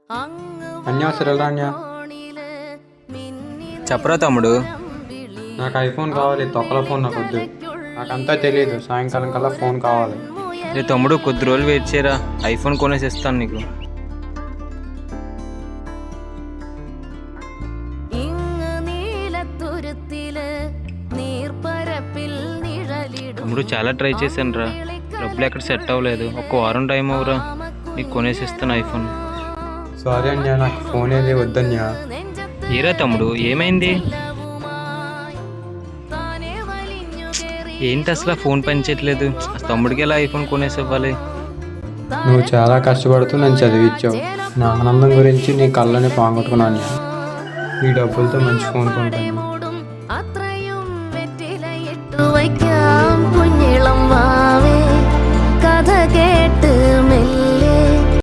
అన్యాసరాన్యా చెప్పరా తమ్ముడు. నాకు ఐఫోన్ కావాలి, తొక్కల ఫోన్ నాకు వద్దు. నాకంతా తెలియదు, సాయంకాలం కల్లా ఫోన్ కావాలి. రే తమ్ముడు, కొద్ది రోజులు వెయిట్ చేయరా, ఐఫోన్ కొనేసి ఇస్తాను నీకు. తమ్ముడు చాలా ట్రై చేశాను రా, డబ్బులు ఎక్కడ సెట్ అవ్వలేదు. ఒక్క వారం టైం అవ్వరా, నీకు కొనేసి ఇస్తాను ఐఫోన్. సారీ అన్యా, నాకు ఫోన్ ఏది వద్దన్యా. ఏరా తమ్ముడు, ఏమైంది? ఏంటి అసలు ఫోన్ పనిచేయట్లేదు? తమ్ముడికి ఎలా ఐఫోన్ కొనేసి ఇవ్వాలి? నువ్వు చాలా కష్టపడుతూ నన్ను చదివించావు. నా ఆనందం గురించి నీ కళ్ళని పాంగొట్టుకున్నాను. ఈ డబ్బులతో మంచి ఫోన్ కొంటాను. കുഞ്ഞിളം വാവേ